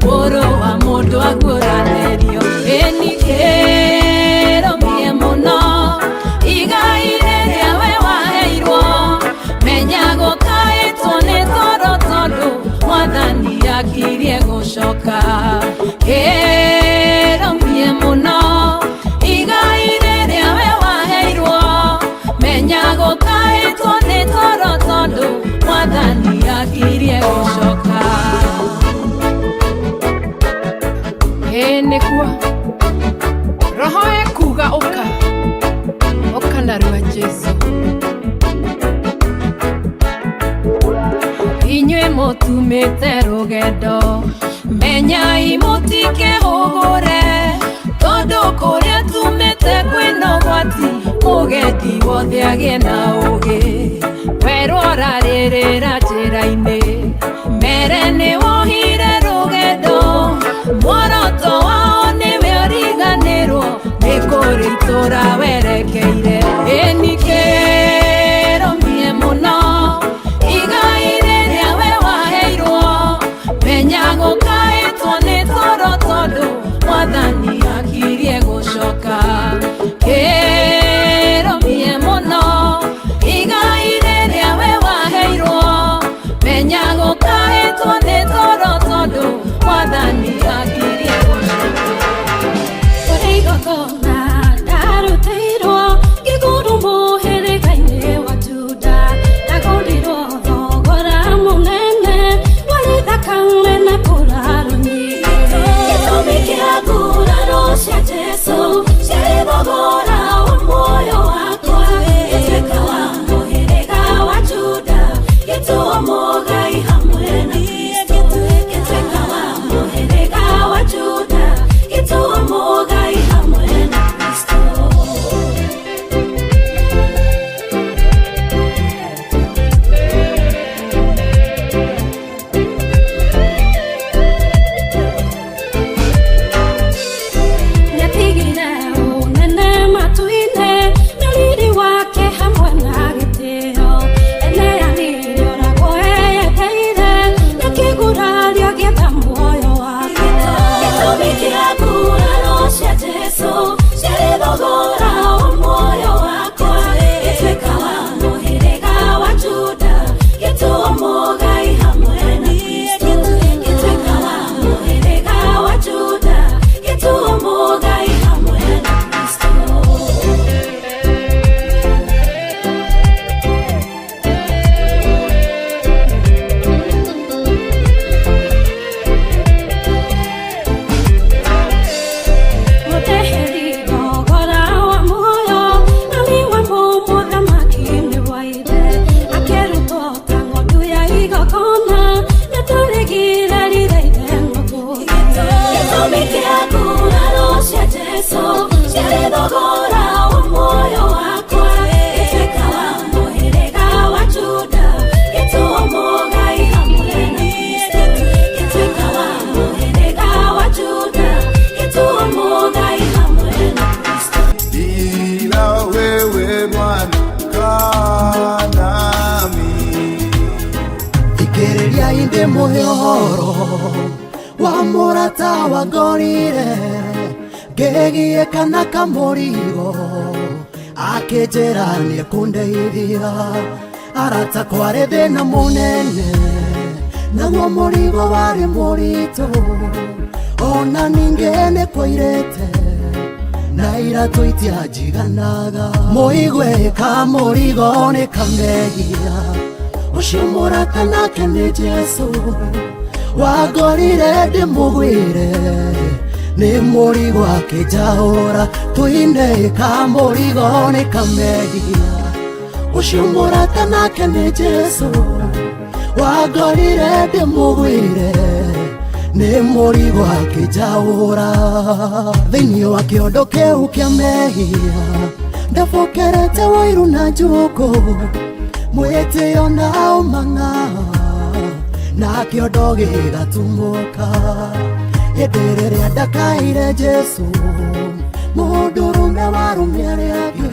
Oro wa mundu aguranerio eni kero mie kĩrũmie mũno igai rĩrĩa we waheirwo menya gũkaĩtwo nĩ toro tondũ Mwathani akirie gũcoka. Nĩkuo roho ekuga ũka narua Jesu. Inyuĩ mũtumĩte rũgendo menyai mũtikehũgũre tondũ kũrĩa tumĩte kwĩna ũgwati mũgendi wothe agĩe na ũũgĩ. Werwo rarĩrĩra njĩra-inĩ mbere nĩ wohire rũgendo muoroto wao nĩwe ũriganĩrwo nĩ kũrĩ itũũra werekeire. Ĩni kĩrũmie mũno igai rĩrĩa we waheirwo menya gũkaĩtwo nĩ toro tondũ Mwathani akirie gũcoka. Kĩrũmie mũno igai rĩrĩa we waheirwo menya gũkaĩtwo nĩ toro tondũ Mwathani akirie gũcoka. Igogona ndarutĩirwo igũrũ mũhĩrĩga-inĩ wa Juda, ndagũrirwo thogora mũnene warĩ thakame na kũrarwo nyingĩ. Gĩtũmi kĩa nguraro cia Jesũ ciarĩ thogora wa muoyo wakwa. Gĩtuĩka wa mũhĩrĩga wa Juda gĩtuo mũgai hamwe na Kristo. Gĩtuĩka wa mũhĩrĩga wa Juda gĩtuo mũgai hamwe na Kristo. Nĩatigire ũnene matu-inĩ na riri wake hamwe na gĩtĩo. Ene anĩrĩoragwo eyeteire na kĩgurario gĩetha muoyo wake. Gĩtũmi kĩa nguraro cia Jesũ ciarĩ thogora wa muoyo wakwa. Gĩtuĩka wa mũhĩrĩga wa Juda gĩtuo mũgai hamwe na Kristo. Gĩtuĩka wa mũhĩrĩga wa Juda gĩtuo mũgai hamwe na Kristo. Mũteheri thogora wa muoyo na niwe mũthamaki-inĩ wa ithe. Akĩrutwo ta ng'ondu ya igongona na tũrĩgĩrĩire ithe mũthũũri. Gĩtũmi kĩa nguraro cia Jesũ ciarĩ thogora wa muoyo wakwa. Gĩtuĩka wa mũhĩrĩga wa Juda gĩtuo mũgai hamwe na Kristo. Gĩtuĩka wa mũhĩrĩga wa Juda gĩtuo mũgai hamwe na Kristo. Ila wewe Bwana kaa nami. Thikĩrĩria indĩ mũhe ũhoro wa mũrata wangorire ngĩgiĩka na kamũrigo akĩnjĩra nĩekũndeithia. Arata kwarĩ thĩna mũnene naguo mũrigo warĩ mũritũ, ona ningĩ nĩkũirĩte na iratũ itianjiganaga. Mũigwĩka mũrigo nĩ kamehia ũcio mũrata nake nĩ Jesũ wangorire ndĩmũgwĩre nĩ mũrigo akĩnjaũra. Tũinĩka mũrigo nĩ kamehia ũcio mũrata nake nĩ Jesũ wangorire ndĩmũgwĩre nĩ mũrigo akĩnjaũra. Thĩinĩ wa kĩondo kĩu kĩa mehia ndabokerete wairu na njũkũ mwĩtĩo na ũmang'a na kĩondo gĩgatumũka. Hĩndĩ rĩrĩa ndakaire Jesũ mũndũrũme warũme arĩa angĩ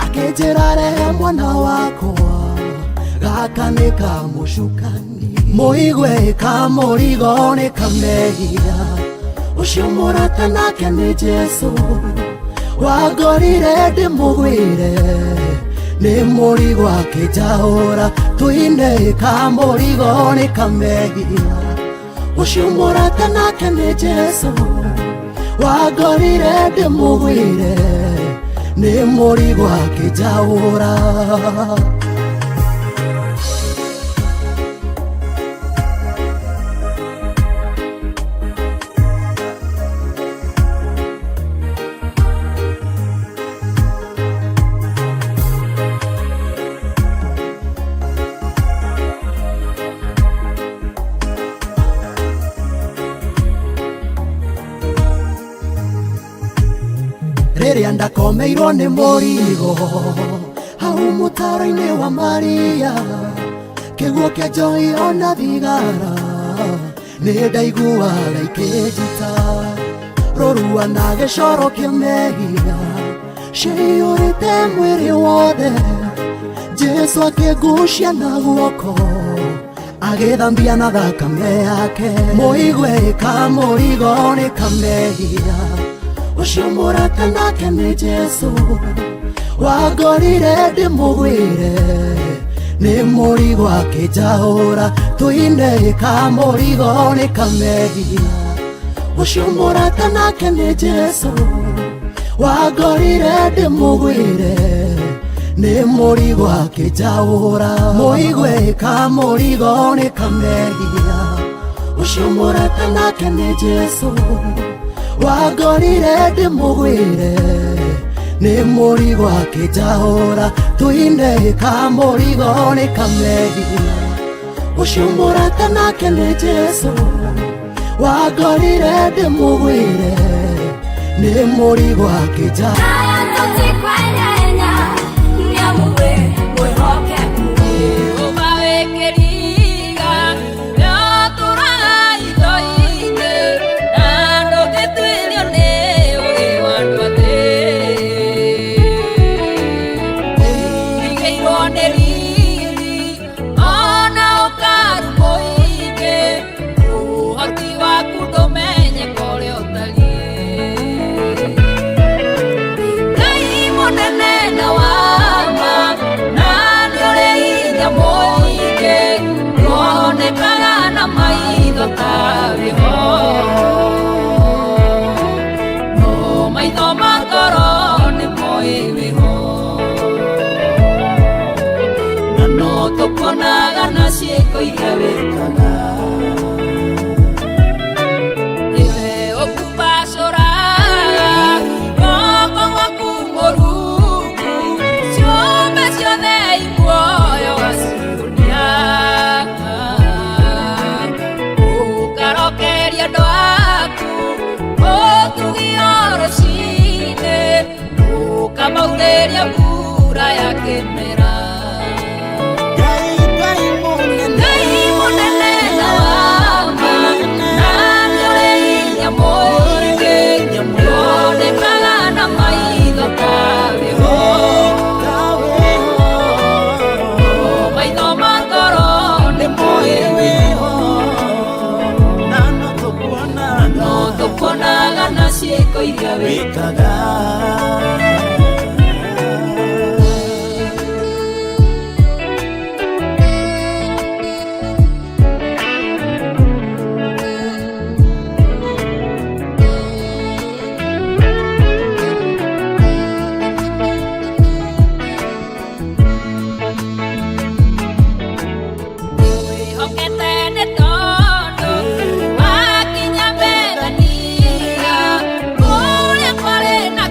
akĩnjĩra rehe mwana wakwa gaka nĩ kamũcukani. Mũigwĩka mũrigo nĩ kamehia ũcio mũrata nake nĩ Jesũ wangorire ndĩmũgwĩre nĩ mũrigo akĩnjaũra. Tũinĩka mũrigo nĩ kamehia ucio mũrata nake nĩ Jesu wangorire ndĩmũgwĩre nĩ mũrigo akĩnjaũra. Rĩrĩa ndakomeirwo nĩ mũrigo hau mũtaro-inĩ wa Maria, kĩguo kĩa njohi ona thigara nĩ ndaiguaga ikĩnjita, rũrua na gĩcoro kĩa mehia ciaiyũrĩte mwĩrĩ wothe. Jesu akĩngucia na guoko agĩthambia na thakame yake, mũigwe kamũrigo nĩ kamehia. Ucio mũrata nake nĩ Jesu wangorire ndĩmũgwĩre nĩ mũrigo akĩnjaũra. Tũine kamũrigo nĩ kamehia. Ucio mũrata nake nĩ Jesu wangorire ndĩmũgwĩre nĩ mũrigo akĩnjaũra. Mũigwe kamũrigo nĩ kamehia. Ucio mũrata nake nĩ Jesu wangorire ndĩmũgwĩre nĩ mũrigo akĩnjaũra. Tũine kamũrigo nĩ kamehia. Ucio mũrata nake nĩ Jesu wangorire ndĩmũgwĩre nĩ mũrigo akĩnjaũra. Tukonaga na ciĩko iria wĩkaga, iwe ũkubacũraga guoko gwaku mũrungu, ciũmbe ciothe iguoyo gaciũria, ũkarokeria andũ aku ũtugio rũcinĩ, ũkamaurĩria mbura ya kĩmera. Tukonaga na ciĩko iria wĩkaga. Wakinya Bethania kũrĩa kwarĩ na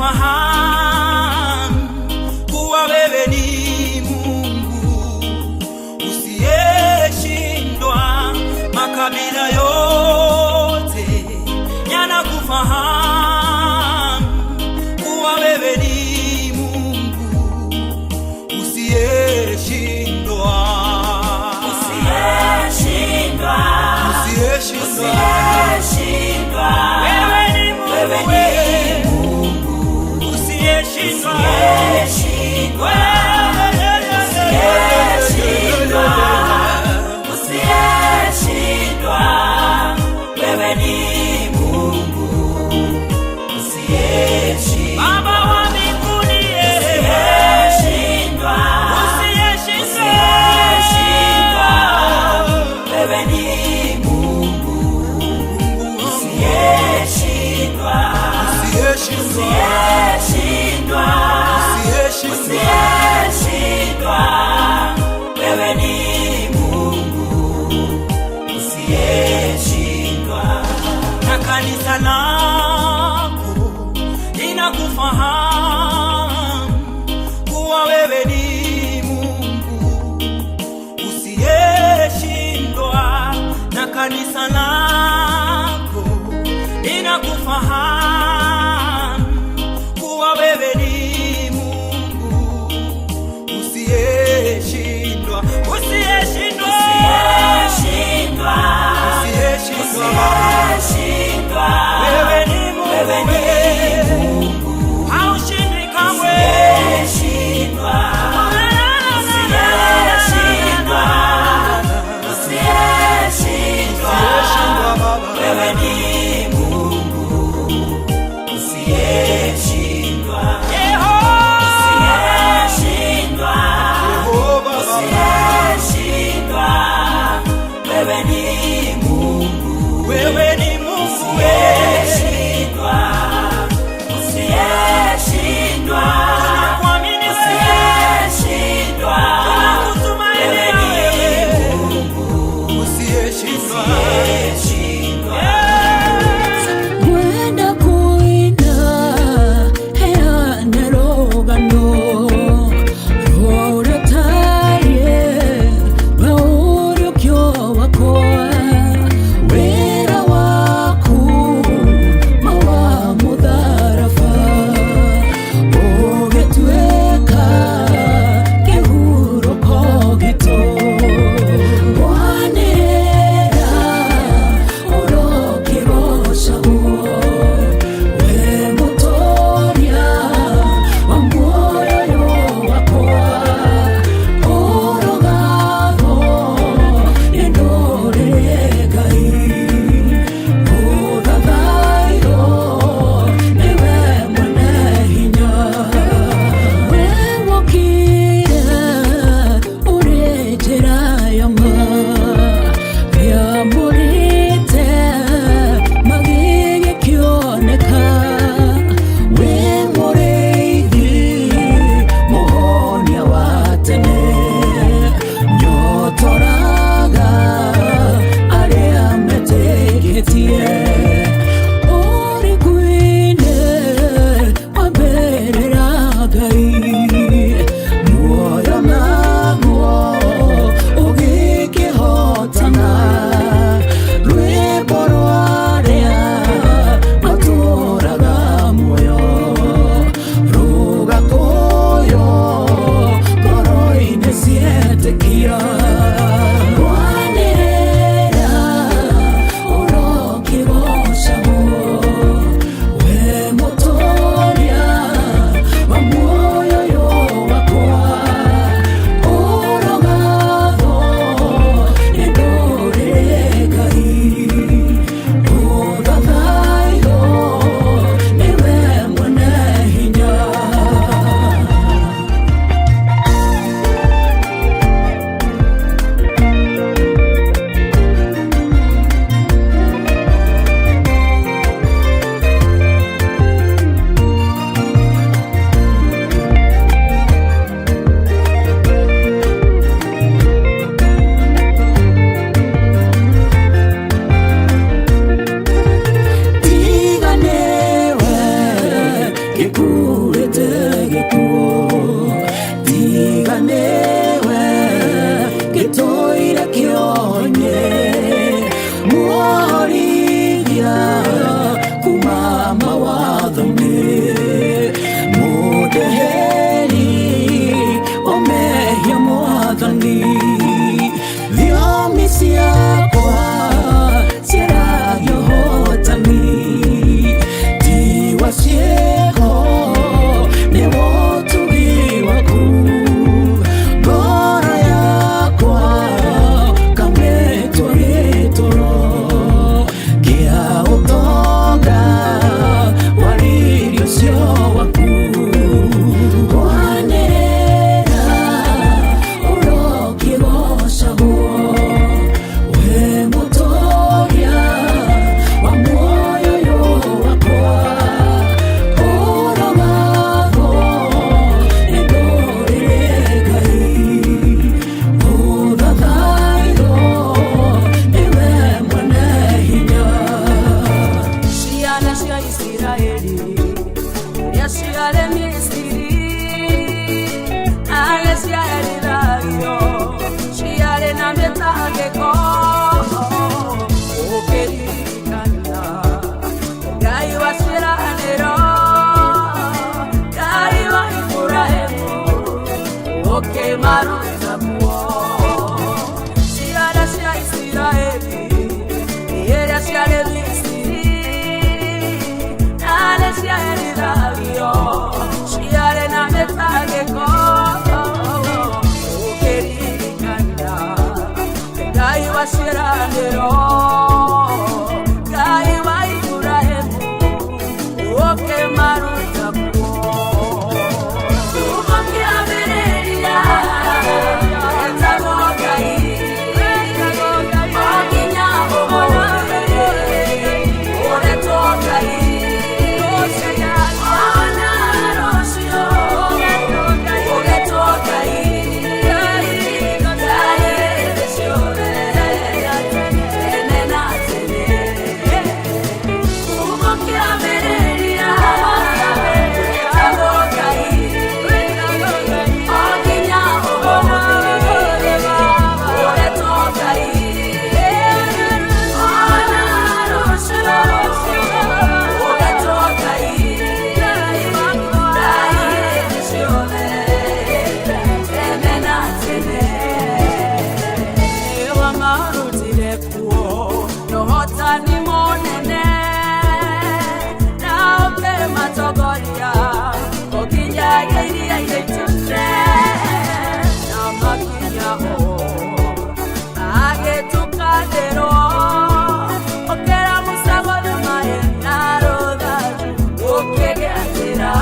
ninakufahamu kuwa wewe ni Mungu usiyeshindwa. Makabila yote yanakufahamu kuwa wewe ni Mungu usiyeshindwa. Baba wa mbinguni, usiyeshindwa, wewe ni Mungu usiyeshindwa, wewe ni Mungu usiyeshindwa. Na kanisa lako linakufahamu kuwa wewe ni Mungu usiyeshindwa. Na kanisa lako linakufahamu gĩkuĩte gĩkuũ tiganĩwe gĩtũire kĩonye muorithia kuma mawatho-inĩ mũndeheri omehia mwathani thiomi ciakwa ciaragia ũhotani tiwa ciĩho nĩwo ũtugi waku ngoro yakwa kametwo gĩtũro kĩa ũtonga wa riri ũcio waku wanĩrĩra ũrokĩgocagwo we mũtũria wa muoyo ũyũ wakwa ũrogathwo nĩ ndũrĩrĩ Ngai ũthathairwo nĩwe mwene hinya ciana cia Isiraeli iria ciarĩ Misiri arĩa ciaherithagia ciarĩ na mĩtangĩko ũkĩririkana Ngai wa ciĩranĩro Ngai wa Iburahĩmu ũkĩmaruta muoyo ciana cia Isiraeli iria ciarĩ Misiri arĩa ciaherithagia ciarĩ na mĩtangĩko ũkĩririkana Ngai wa ciĩranĩro Ngai wa Iburahĩmu ũkĩmaruta muoyo kuma kĩambĩrĩria etagwo Ngai o nginya ũmũthĩ ũretwo Ngai ona rũciũ ũgetwo Ngai Ngai thĩ ciothe tene na tene kuma kĩambĩrĩria etagwo Ngai o nginya ũmũthĩ ũretwo Ngai ona rũciũ ũgetwo Ngai ni monene na ũkĩmatongoria ũkinyagia iria itune na makinya agĩtukanĩrwo ũkĩra mũcagũri maĩ na rũthanju ũkĩgĩatĩra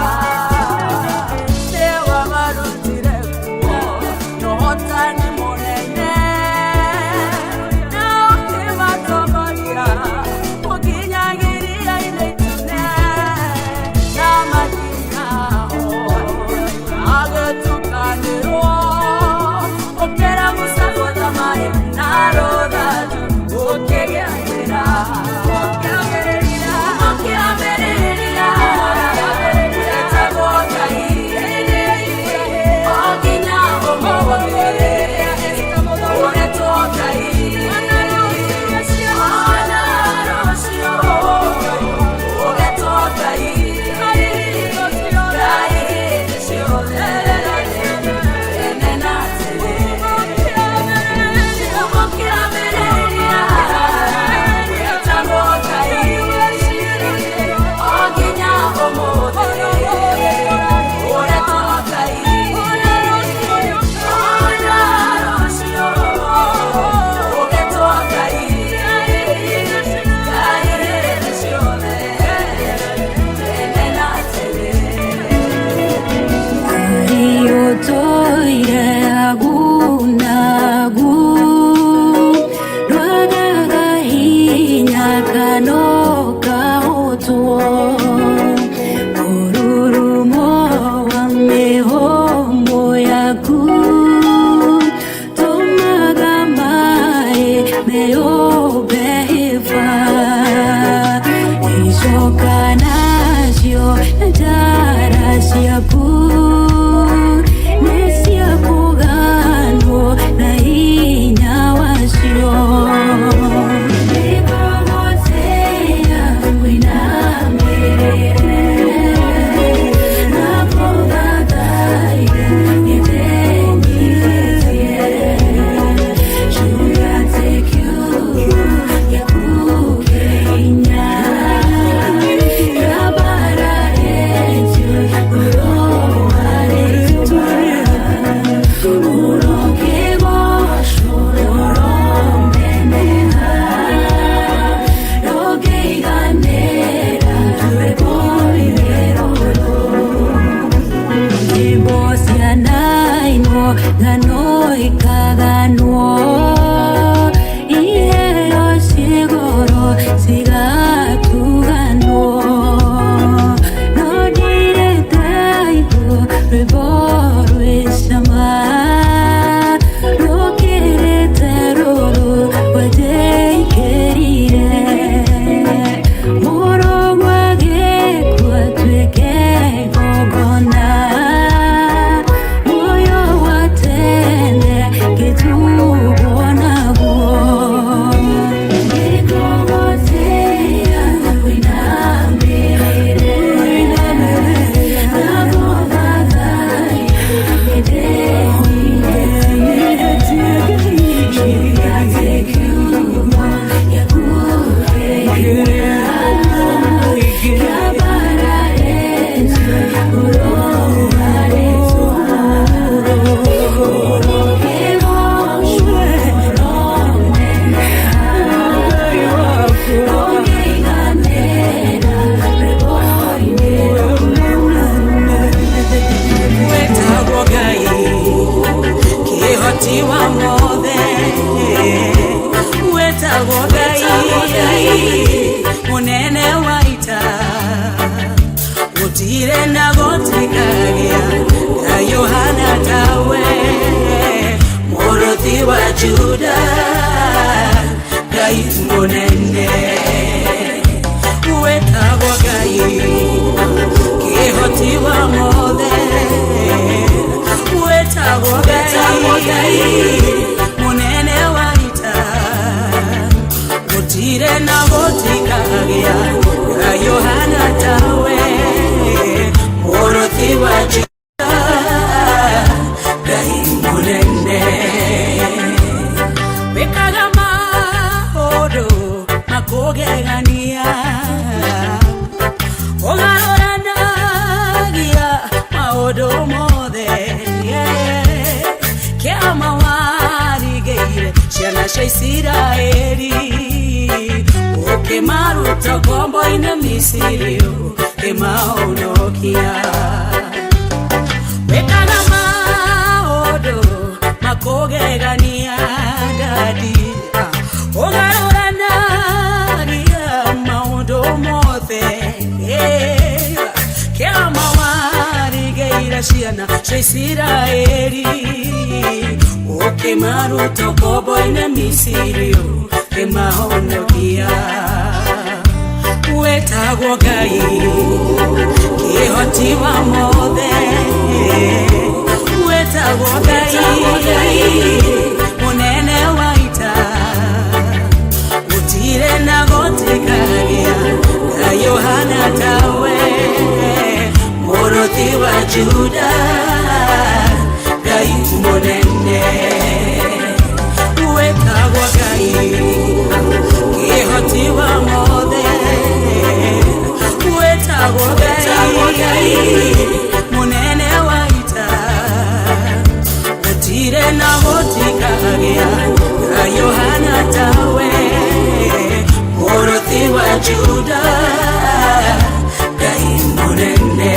nĩwe warutire kuo na ũhotani mũnene na ũkĩmatongoria ũkinyagia iria itune na makinya gano ikaganwo iheo sigoro sigatuganwo no direte ibu riboro isama rokirete roro wade kerire moro wage kwatweke gogona moyo watende kitubona bo nikogotea winambire nagovagai munene waita utire nagotikagea na Yohana tawe morothi wa Juda gai munene wetagwo gai kihoti wa mothe wetagwo gai munene waita utire nagotikagea na Yohana tawe morothi wa Juda gai munene bekaga mahodo makogegania ogaroranagia mahodo mothe kiama warigeire ciana cia Isiraeli ukimaruta kombo-inĩ Misiri ukimahonokia wekaga maũndũ makũgegania dadi ũgarũranagia maũndũ mothe kĩama warigĩire ciana cia Isiraeli ukimaruta kombo-inĩ Misiri ukimahonokia wetagwo Ngai kihoti wa mothe wetagwo Ngai munene waita utire nagotikagea na Yohana tawe morothi wa Juda Ngai munene wetagwo Ngai kihoti wa mothe wetagwo Ngai munene waita utire nagotikagea na Yohana tawe morothi wa Juda Ngai munene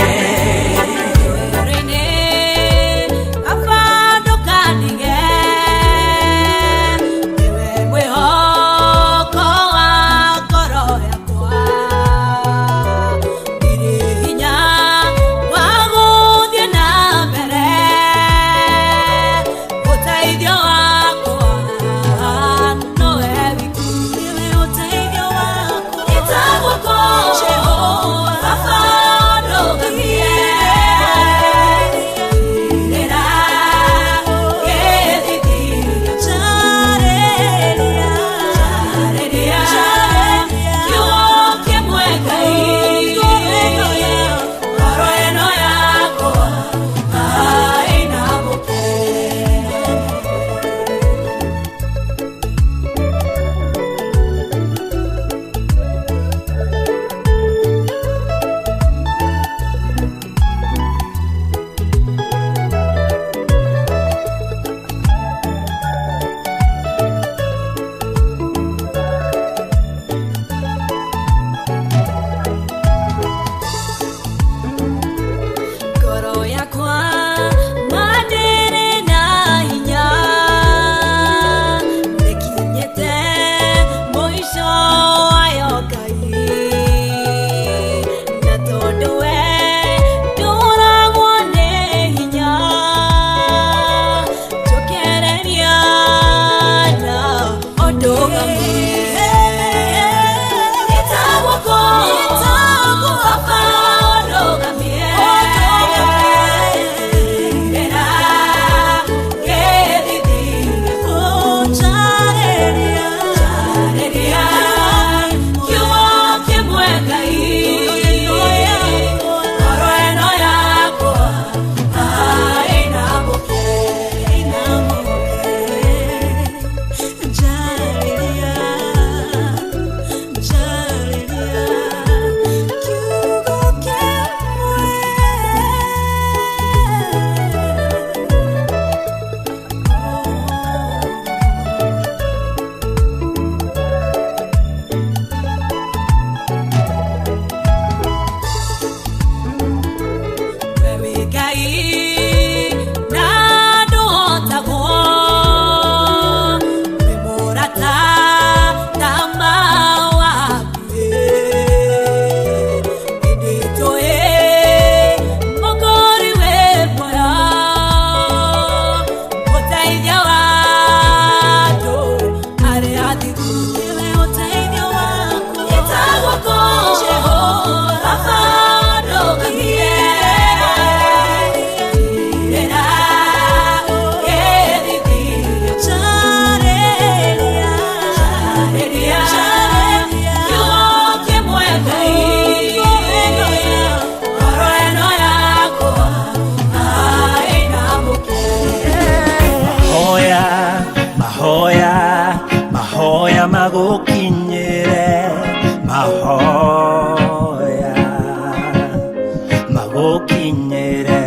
magokinyere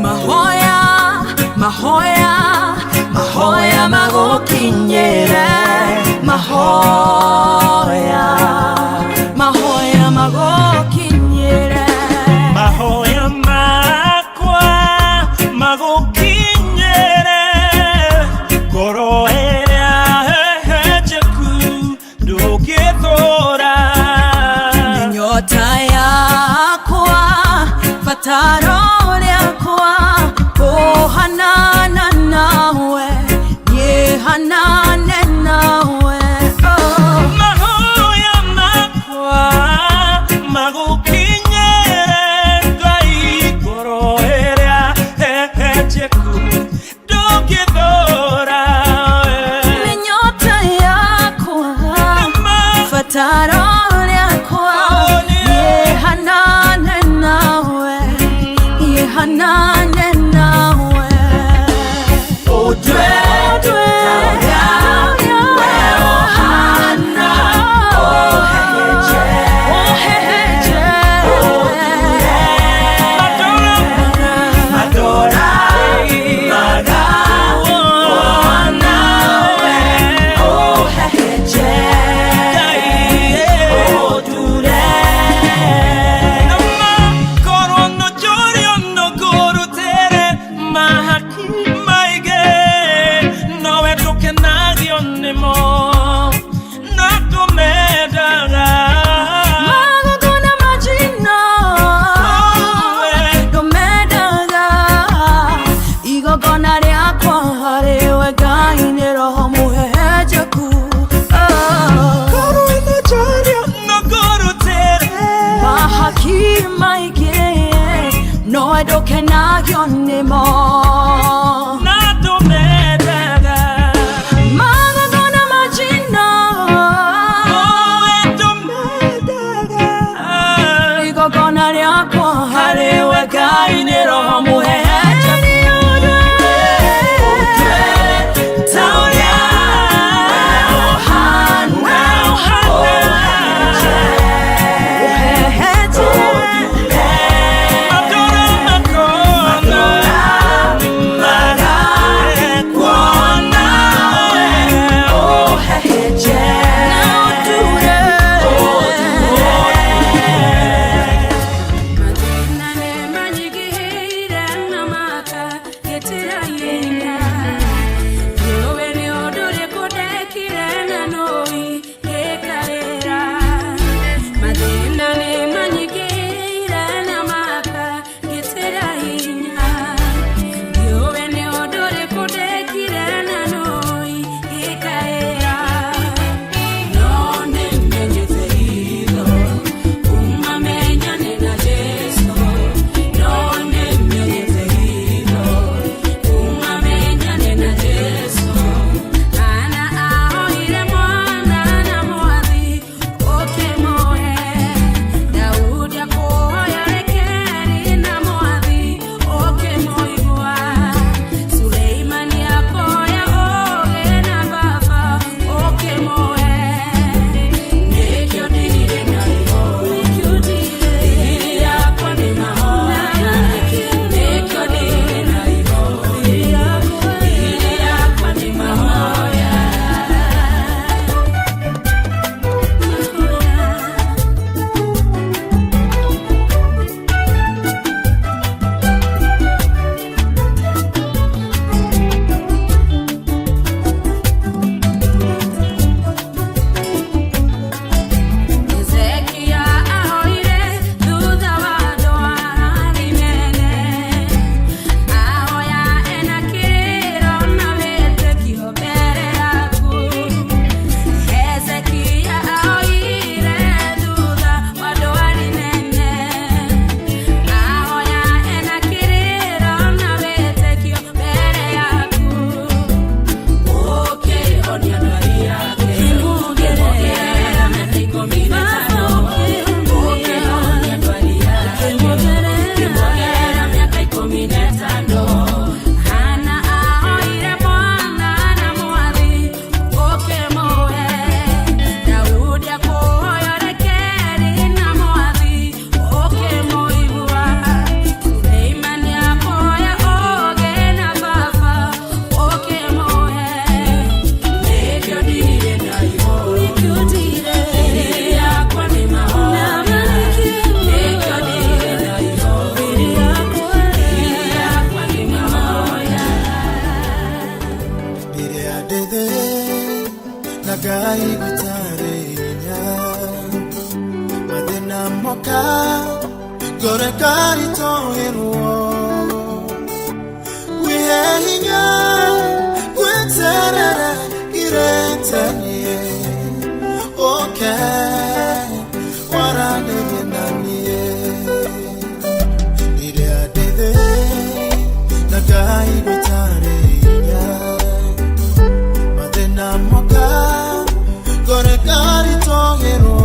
mahoya mahoya mahoya magokinyere mahoya mahoya magokinyere mahoya makwa magokinyere koroera hehejeku ndugithora nyota yakwa fataro yakwa ohanana nawe yehanane nawe mahoya makwa magokinyere ngai koroera hehejeku ndugithora nyota yakwa fataro yakwa yehanane nawe yehanane nawe odwe no I don't cannot your name not to medaga maga gonna magina to medaga igo gonna yakwa halewe gainero muheja Maga tohero Wihinya Kweterere Iretanye Okay Warane Yenanie Ide adede Nagai Bitare Madena Moka Gore Gari Tohero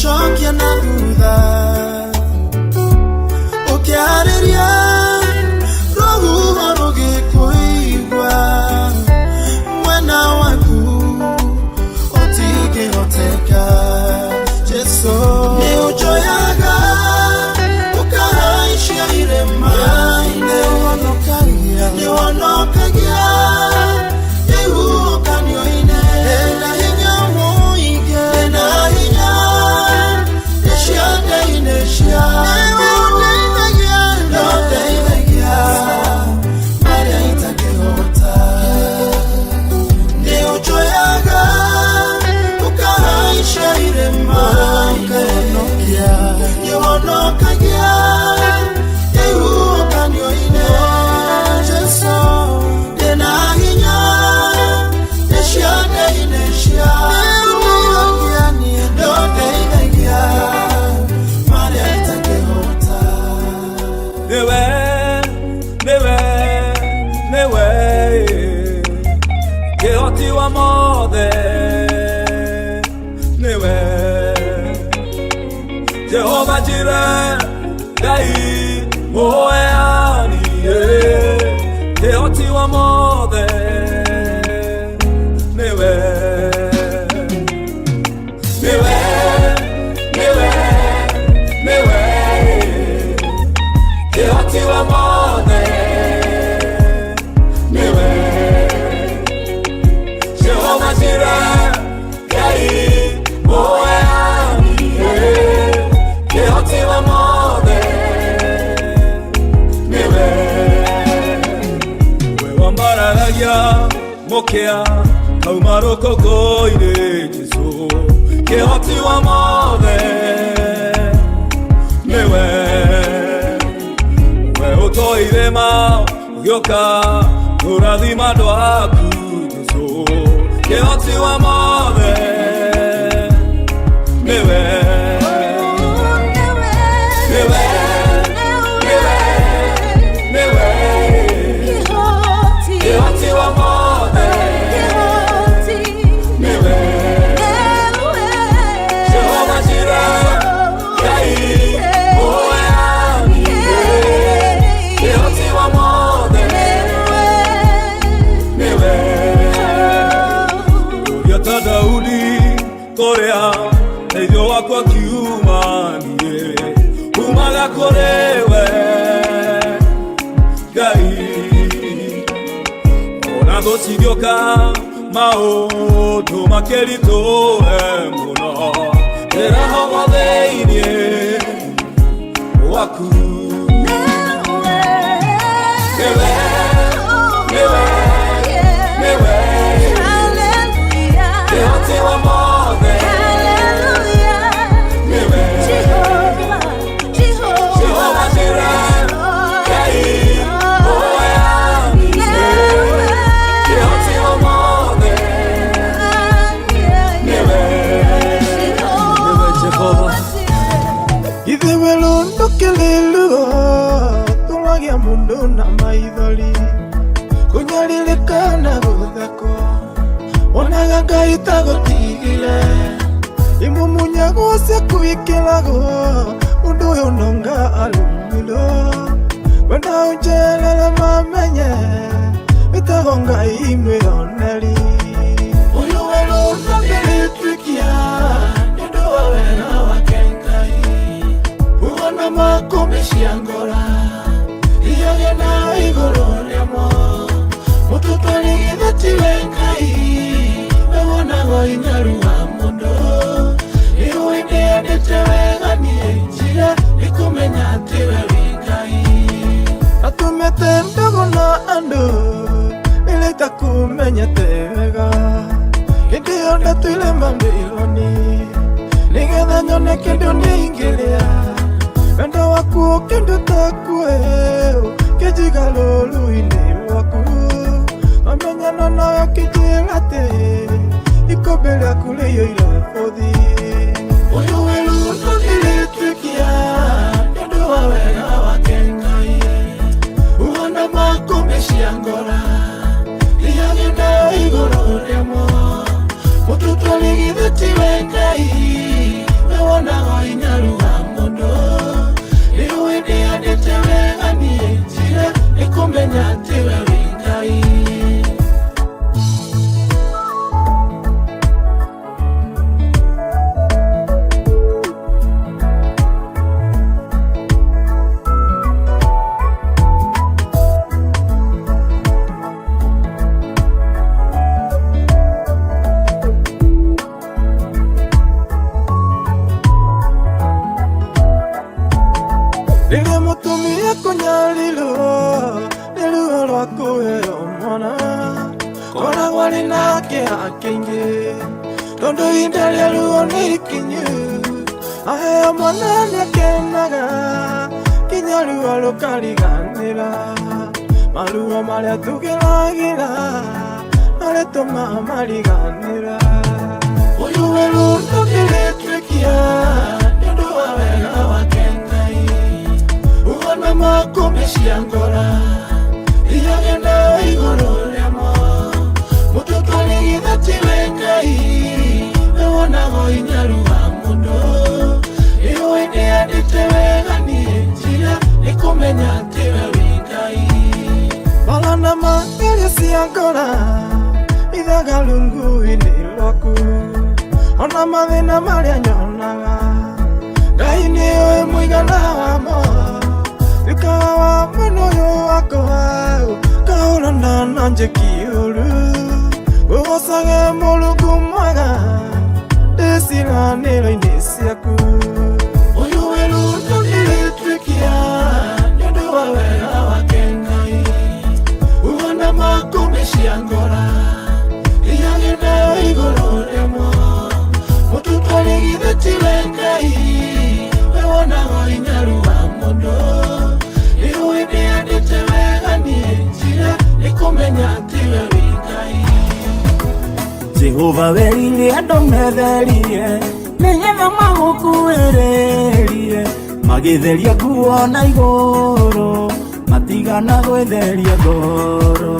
Shokia na duda Okiareria Rohu horoge kuigwa Mwena waku Otige hoteka Jeso Ni ujoyaga Ukahaishia irema Ni uonokagia Ni uonokagia Yehu okanyo ine Ena hinya moige Ena hinya Jehovah Jireh, Gai, Moeani, Teoti wa mode, Newe, Newe, Newe, Newe, Teoti wa mode, Newe, Jehovah Jireh, Gai, Moeani, Teoti wa mode, Newe, Wewa mararagia, Mokea, Kaumaroko goire Jesu, Teoti wa mode, Newe, Wewa toire mao, Ugyoka, Urathima dwaku Jesu, Teoti wa mode, Newe, Ejo wako kiumanie umaga korewe Gai ona dosidioka maũndũ makĩritũhe mũno ndĩrahogo thĩinĩ waku kĩhoti wa mothe Jehova Jireh Ngai oya kĩhoti wa mothe niwe Jehova ithe welondo kelelo tulagia mundu na maithori kunyalilekana guthako onaga Ngai tagutigire imumunyago cia kwikirago undu uyu nonga alumilo wenda unjelele mamenye itago Ngai mwioneri uyu welondo kelitwikia nindu wa wena wake Ngai uona makomecia ngora iyage na iguru riamo mututwarigithetiwe Ngai wewonago inyaru wa mundu iwe ndiendete wega nie njira ikumenya atiwe wi Ngai atumete ndogo na andu nilita kumenyete wega hindi yonde twile mambironi nigetha nyone kindu ningiria wendo waku kindu takue kijiga lulu-ini lwaku amenyana nawe kijilate ikobe lyaku liyoire bothi uyu welundo gilitwikia nindu wa wega wake Ngai uona makomecia ngora iyagenda iguru riamo mututwarigithetiwe Ngai wewonago inyaru wa mundu iwe ndiendete wega nie njira ikumenya atiwe wi Ngai Rĩrĩa mũtumia kũnyarĩrwo nĩ ruo rwa kũheo mwana koragwo arĩ na kĩeha kĩingĩ tondũ ihinda rĩa ruo nĩ ikinyu aheo mwana nĩakenaga kinya ruo rũkariganĩra maruo marĩa tũgeragĩra marĩtũmaga mariganĩra ũyũ werundo gĩgĩtwĩkia nĩ ũndũ wa wega wake uona makomecia ngora iyagenda iguru riamo mututwarigithetiwe Ngai wewonago inyaru wa mundu iwe ndiendete wega nie njira ikumenya atiwe wi Ngai malana magerio cia ngora ithaga lungu-ini lwaku ona mathina marĩa nyonaga Ngai nĩoĩ mũigana wamo Ikawa manoyo wako hau kaurana na njekiuru Ugosage Mulungu mwega ndĩciranĩro-inĩ ciaku uyu werundo gĩgĩtwĩkia nĩ ũndũ wa wega wake Ngai uona makomecia ngora iyagenda igũrũ rĩamo mututwarigithetiwe Ngai wewonago inyaru wa mundu iwe ndiendete wega nie njira ikumenya atiwe wi Ngai Jehova werire andũ metherie nĩgetha magũkuhĩrĩrie magĩtheria nguo na igũrũ matigana gwĩtheria ngoro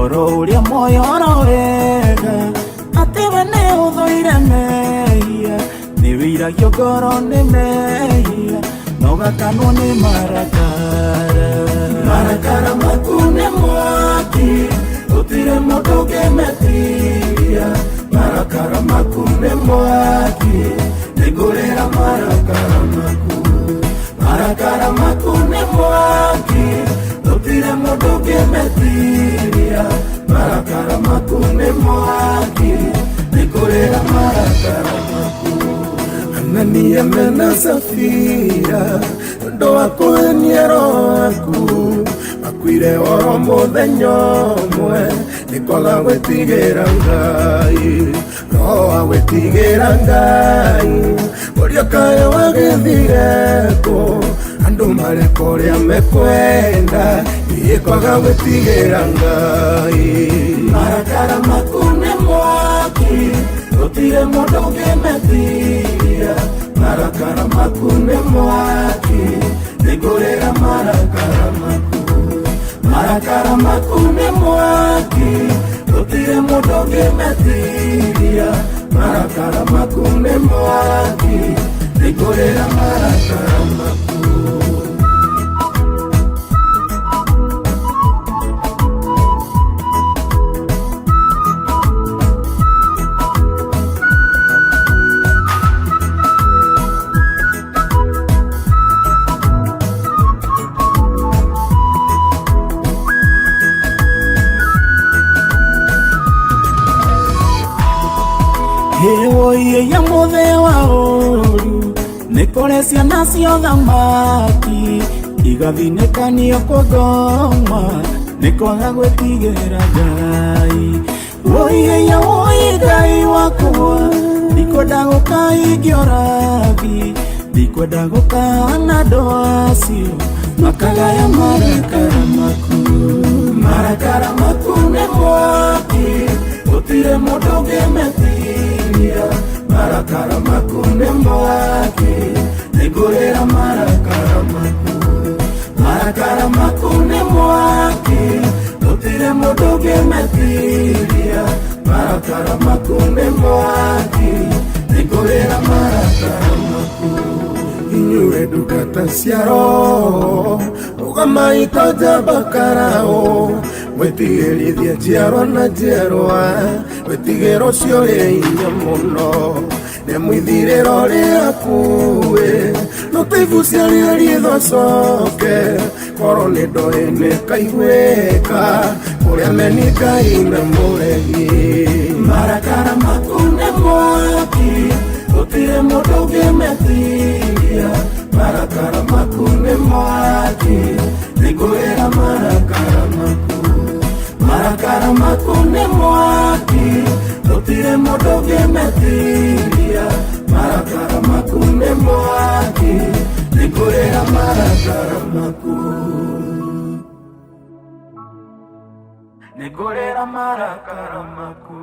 oro ũrĩa moyo wega atĩ we nĩ ũthũire mehia nĩ wĩiragio ngoro nĩ mehia na ũgakanwo nĩ marakara maku nĩ mwaki gũtirĩ mũndũ ũngĩmetiria marakara maku nĩ mwaki nĩ ngũrĩra marakara maku nĩ mwaki gũtirĩ mũndũ ũngĩmetiria marakara maku nĩ mwaki, nĩkũrĩra marakara maku. Anania mena Safira, ndo wakuhenia roho waku, makuire oro mũthenya ũmwe, nĩkwaga gwĩtigĩra Ngai, roho wa gwĩtigĩra Ngai, ũrĩa kaĩ wagĩthire kũ, andũ mareka ũrĩa mekwenda, nĩkwaga gwĩtigĩra Ngai. Marakara maku nĩ mwaki, gũtirĩ mũndũ ũngĩmetiria, marakara maku nĩ mwaki, nĩngũrĩra marakara maku. Marakara maku nĩ mwaki, gũtirĩ mũndũ ũngĩmetiria, marakara maku nĩ mwaki, nĩngũrĩra marakara maku. Oye ya mothe wa oru, nikore ciana cia thamaki, igathinekanio kwa ngoma, nikwaga gwĩtigĩra Ngai. Oye ya oye Ngai wakwa, ndikwenda gũkaingĩ ũrathi, ndikwenda gũkahana andũ acio, makagaya marakara maku. Marakara maku nĩ mwaki, gũtirĩ mũndũ ũngĩmetiria, marakara maku nĩ mwaki, nĩngũrĩra marakara maku. Marakara maku nĩ mwaki, gũtirĩ mũndũ ũngĩmetiria, marakara maku nĩ mwaki, nĩngũrĩra marakara maku. Inyuĩ ndungata cia roho, rũgamai ta njamba karao, mwĩtigĩrithie njiarwa na njiarwa, wĩtigĩro ũcio ũrĩ hinya mũno, nĩ mwĩthirĩro rĩakuĩ, rũtĩigucia rĩarie thocoke, korwo nĩ ndoĩ nĩkaiguĩka, kũrĩa meni Ngai na mũregi. Marakara maku nĩ mwaki, gũtirĩ mũndũ ũngĩmetiria, marakara maku nĩ mwaki, nĩngũrĩra marakara maku. Marakara maku nĩ mwaki, gũtirĩ mũndũ ũngĩmetiria, marakara maku nĩ mwaki, nĩngũrĩra marakara maku. Nĩngũrĩra marakara maku.